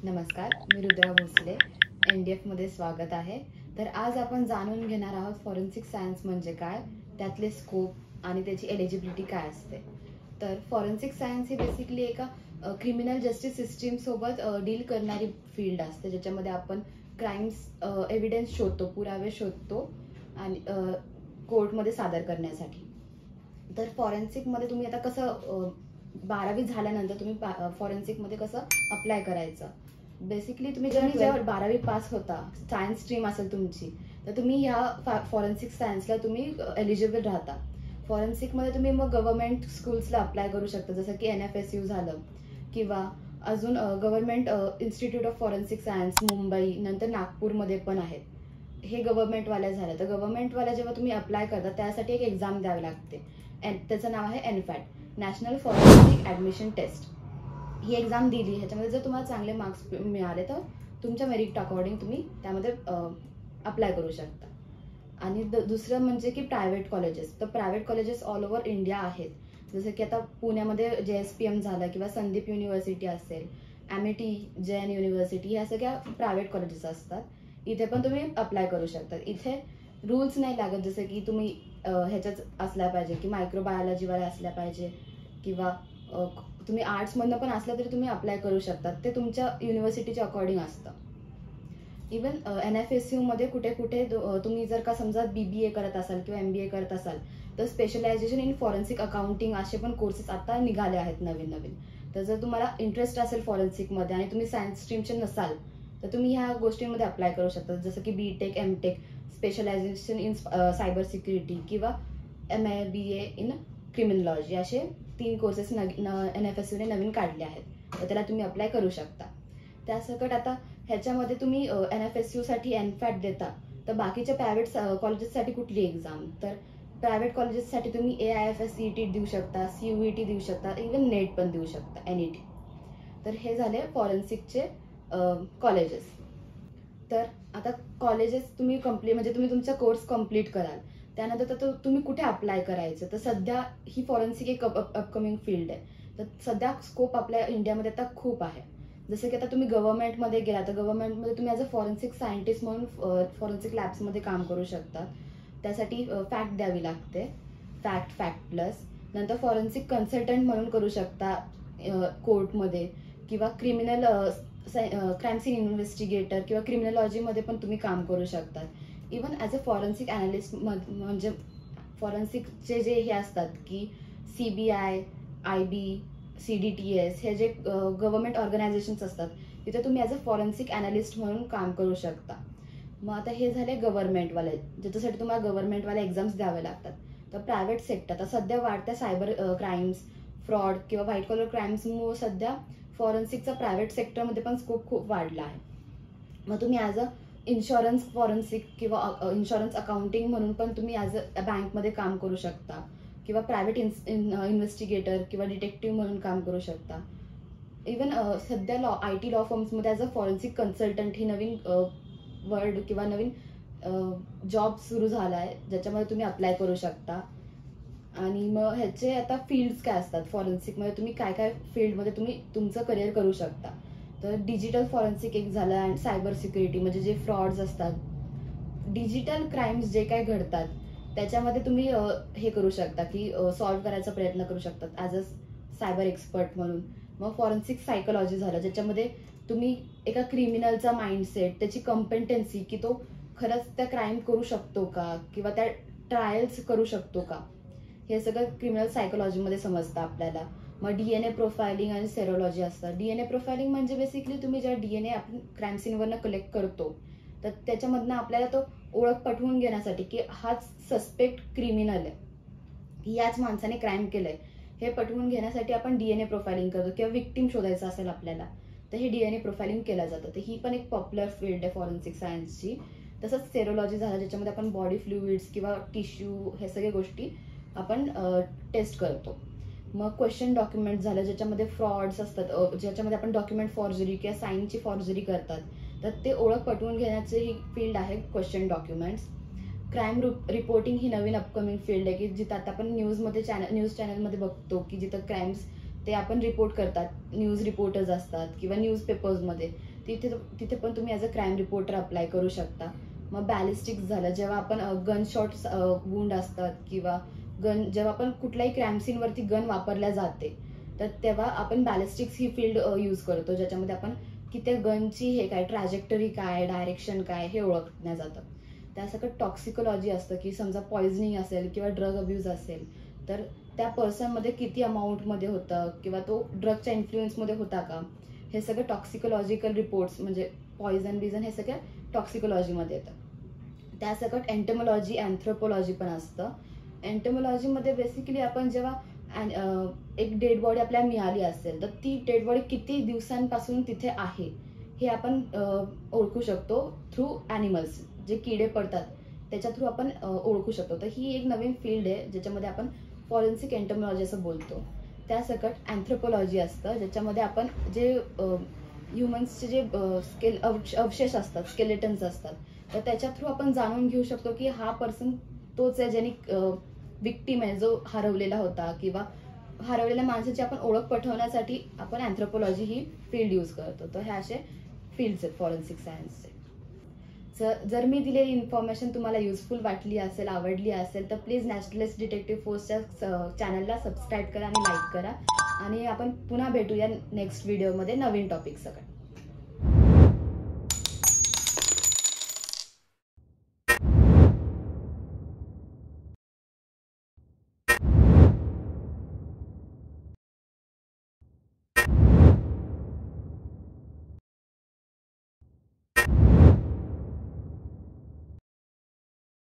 नमस्कार, मी रुद्रा भोसले. NDF मध्ये स्वागत आहे. तर आज आपण जाणून घेणार आहोत फॉरेन्सिक सायन्स म्हणजे काय, त्यातले स्कोप आणि त्याची एलिजिबिलिटी काय असते. तर फॉरेन्सिक सायन्स ही बेसिकली एका क्रिमिनल जस्टिस सिस्टीम सोबत डील करणारी फील्ड असते, ज्याच्यामध्ये आपण क्राइम्स एव्हिडन्स शोधतो, पुरावे शोधतो आणि कोर्टमध्ये सादर करण्यासाठी. तर फॉरेन्सिकमध्ये तुम्ही आता कसं 12वी झाल्यानंतर तुम्ही फॉरेन्सिकमध्ये कसं अप्लाय करायचं. बेसिकली तुम्ही जेव्हा 12वी पास होता, सायन्स स्ट्रीम असेल तुमची, तर तुम्ही ह्या फॉरेन्सिक सायन्सला तुम्ही एलिजिबल राहता. फॉरेन्सिकमध्ये तुम्ही मग गव्हर्नमेंट स्कूल्सला अप्लाय करू शकता, जसं की NFSU झालं, किंवा अजून government institute of forensic science Mumbai, नंतर नागपूरमध्ये पण आहेत. हे गव्हर्नमेंटवाल्या झालं. तर गव्हर्नमेंटवाल्या जेव्हा तुम्ही अप्लाय करता त्यासाठी एक एक्झाम द्यावी लागते. त्याचं नाव आहे NFAT, national forensic admission test. ही एक्झाम दिली, ह्याच्यामध्ये जर तुम्हाला चांगले मार्क्स मिळाले तर तुमच्या मेरिट अकॉर्डिंग तुम्ही त्यामध्ये अप्लाय करू शकता. आणि दुसरं म्हणजे की प्रायव्हेट कॉलेजेस. तर private colleges all over India आहेत, जसं की आता पुण्यामध्ये JSPM झालं, किंवा संदीप युनिव्हर्सिटी असेल, MIT, जैन युनिव्हर्सिटी, ह्या सगळ्या प्रायव्हेट कॉलेजेस असतात. इथे पण तुम्ही अप्लाय करू शकता. इथे रूल्स नाही लागत, जसं की तुम्ही ह्याच्याच असल्या पाहिजे की मायक्रोबायोलॉजीवाल्या असल्या पाहिजे, किंवा तुम्ही आर्ट्समधनं पण असलं तरी तुम्ही अप्लाय करू शकता. ते तुमच्या युनिव्हर्सिटीच्या अकॉर्डिंग असतं. इवन NFSU मध्ये कुठे कुठे तुम्ही जर का समजा BBA करत असाल किंवा MBA करत असाल, तर स्पेशलायझेशन इन फॉरेन्सिक अकाउंटिंग असे पण कोर्सेस आता निघाले आहेत नवीन नवीन. तर जर तुम्हाला इंटरेस्ट असेल फॉरेन्सिकमध्ये आणि तुम्ही सायन्स स्ट्रीमचे नसाल, तर तुम्ही ह्या गोष्टींमध्ये अप्लाय करू शकता, जसं की BTech, MTech, specialization in cyber security, किंवा MA-BA इन क्रिमिनॉलॉजी. असे 3 कोर्सेस NFSU ने नवीन काढले आहेत, तर त्याला तुम्ही अप्लाय करू शकता. त्यासकट आता ह्याच्यामध्ये तुम्ही NFSU साठी NFAT देता, तर बाकीच्या प्रायव्हेट कॉलेजेससाठी कुठली एक्झाम, तर प्रायव्हेट कॉलेजेससाठी तुम्ही AIFS CET देऊ शकता, CUET देऊ शकता, इवन नेट पण देऊ शकता, NET. तर हे झाले फॉरेन्सिकचे कॉलेजेस. तर आता कॉलेजेस तुम्ही म्हणजे तुम्ही तुमचा कोर्स कम्प्लीट कराल, त्यानंतर तर तुम्ही कुठे अप्लाय करायचं. तर सध्या ही फॉरेन्सिक एक अपकमिंग फील्ड आहे. तर सध्या स्कोप आपल्या इंडियामध्ये आता खूप आहे. जसं की आता तुम्ही गव्हर्नमेंटमध्ये गेला, तर गव्हर्नमेंटमध्ये तुम्ही ॲज अ फॉरेन्सिक सायंटिस्ट म्हणून फॉरेन्सिक लॅब्समध्ये काम करू शकता. त्यासाठी फॅक्ट द्यावी लागते, फॅक्ट प्लस. नंतर फॉरेन्सिक कन्सल्टंट म्हणून करू शकता कोर्टमध्ये, किंवा क्रिमिनल क्राईम सीन इन्व्हेस्टिगेटर किंवा क्रिमिनॉलॉजीमध्ये पण तुम्ही काम करू शकतात. Even as a forensic analyst म्हणजे फॉरेन्सिकचे जे हे असतात की CBI, IB, CDTS, हे जे गव्हर्नमेंट ऑर्गनायझेशन्स असतात, तिथे तुम्ही ॲज अ फॉरेन्सिक ॲनालिस्ट म्हणून काम करू शकता. मग आता हे झाले गव्हर्नमेंटवाले, ज्याच्यासाठी तुम्हाला गव्हर्नमेंटवाले एक्झाम्स द्यावे लागतात. तर प्रायव्हेट सेक्टर, आता सध्या वाढत्या सायबर क्राईम्स, फ्रॉड किंवा व्हाईट कॉलर क्राईम्समुळे सध्या फॉरेन्सिकचा प्रायव्हेट सेक्टरमध्ये पण स्कोप खूप वाढला आहे. मग तुम्ही ॲज अ इन्शुरन्स फॉरेन्सिक किंवा इन्शुरन्स अकाउंटिंग म्हणून पण तुम्ही ॲज अ बँकमध्ये काम करू शकता, किंवा प्रायव्हेट इन्व्हेस्टिगेटर किंवा डिटेक्टिव्ह म्हणून काम करू शकता. इवन सध्या IT लॉ फर्म्समध्ये ॲज अ फॉरेन्सिक कन्सल्टंट ही नवीन वर्ड किंवा नवीन जॉब सुरू झाला आहे, ज्याच्यामध्ये तुम्ही अप्लाय करू शकता. आणि मग ह्याचे आता फील्ड्स काय असतात फॉरेन्सिकमध्ये, तुम्ही काय काय फील्डमध्ये तुम्ही तुमचं करिअर करू शकता. तर डिजिटल फॉरेन्सिक एक झालं, अँड सायबर सिक्युरिटी म्हणजे जे फ्रॉड्स असतात, डिजिटल क्राईम्स जे काय घडतात त्याच्यामध्ये तुम्ही हे करू शकता की सॉल्व्ह करायचा प्रयत्न करू शकतात ॲज अ सायबर एक्सपर्ट म्हणून. मग फॉरेन्सिक सायकोलॉजी झालं, ज्याच्यामध्ये तुम्ही एका क्रिमिनलचा माइंडसेट, त्याची कॉम्पेटन्सी, की तो खरंच त्या क्राईम करू शकतो का, किंवा त्या ट्रायल्स करू शकतो का, हे सगळं क्रिमिनल सायकोलॉजीमध्ये समजतं आपल्याला. मग DNA प्रोफायलिंग आणि सेरोलॉजी असतं. DNA प्रोफायलिंग म्हणजे बेसिकली तुम्ही जेव्हा DNA आपण क्राईम सीनवरनं कलेक्ट करतो, तर त्याच्यामधनं आपल्याला तो ओळख पटवून घेण्यासाठी की हाच सस्पेक्ट क्रिमिनल आहे, याच माणसाने क्राईम केलंय, हे पटवून घेण्यासाठी आपण DNA प्रोफायलिंग करतो. किंवा विक्टिम शोधायचा असेल आपल्याला, तर हे DNA प्रोफायलिंग केलं जातं. तर ही पण एक पॉप्युलर फील्ड आहे फॉरेन्सिक सायन्सची. तसंच सेरोलॉजी झालं, ज्याच्यामध्ये आपण बॉडी फ्लुइड्स किंवा टिश्यू हे सगळ्या गोष्टी आपण टेस्ट करतो. मग क्वेश्चन डॉक्युमेंट झालं, ज्याच्यामध्ये फ्रॉड्स असतात, ज्याच्यामध्ये आपण डॉक्युमेंट फॉर्जरी किंवा साईनची फॉर्जरी करतात, तर ते ओळख पटवून घेण्याची ही फील्ड आहे क्वेश्चन डॉक्युमेंट्स. क्राईम रिपोर्टिंग ही नवीन अपकमिंग फील्ड आहे, की जिथं आता आपण न्यूज चॅनलमध्ये बघतो की जिथं क्राईम्स ते आपण रिपोर्ट करतात, न्यूज रिपोर्टर्स असतात, किंवा न्यूजपेपर्समध्ये तिथे तिथे पण तुम्ही as a crime reporter apply करू शकता. मग बॅलिस्टिक्स झालं, जेव्हा आपण गन शॉट्स वुंड असतात किंवा जेव्हा आपण कुठल्याही क्राईम सीनवरती गन वापरल्या जाते, तर तेव्हा आपण बॅलिस्टिक्स ही फील्ड यूज करतो, ज्याच्यामध्ये आपण की त्या गनची हे काय ट्रॅजेक्टरी काय, डायरेक्शन काय हे ओळखण्यात जातं. त्यासकट टॉक्सिकोलॉजी असतं, की समजा पॉइझनिंग असेल किंवा ड्रग अब्यूज असेल, तर त्या पर्सनमध्ये किती अमाऊंटमध्ये होतं किंवा तो ड्रगच्या इन्फ्लुएन्समध्ये होता का, हे सगळं टॉक्सिकोलॉजिकल रिपोर्ट्स म्हणजे पॉइझन बिझन हे सगळं टॉक्सिकोलॉजीमध्ये येतं. त्यासकट एंटमॉलॉजी, अँथ्रोपोलॉजी पण असतं. एंटमॉलॉजीमध्ये बेसिकली आपण जेव्हा एक डेड बॉडी आपल्याला मिळाली असेल, तर ती डेड बॉडी किती दिवसांपासून तिथे आहे हे आपण ओळखू शकतो थ्रू ॲनिमल्स, जे किडे पडतात त्याच्या थ्रू आपण ओळखू शकतो. तर ही एक नवीन फील्ड आहे ज्याच्यामध्ये आपण फॉरेन्सिक एंटमॉलॉजी असं बोलतो. त्यासकट अँथ्रोपोलॉजी असतं, ज्याच्यामध्ये आपण जे ह्युमन्सचे जे अवशेष असतात, स्केलेटन्स असतात, तर त्याच्या थ्रू आपण जाणून घेऊ शकतो की हा पर्सन तोच आहे ज्याने विक्टीम आहे जो हरवलेला होता, किंवा हरवलेल्या माणसाची आपण ओळख पटवण्यासाठी आपण अँथ्रोपोलॉजी ही फील्ड यूज करतो. तर ह्या असे फील्ड्स आहेत फॉरेन्सिक सायन्सचे. जर मी दिलेली इन्फॉर्मेशन तुम्हाला युजफुल वाटली असेल, आवडली असेल, तर प्लीज नॅचरलिस्ट डिटेक्टिव्ह फोर्सच्या चॅनलला सबस्क्राईब करा आणि लाईक करा. आणि आपण पुन्हा भेटूया नेक्स्ट व्हिडिओमध्ये नवीन टॉपिक सगळं.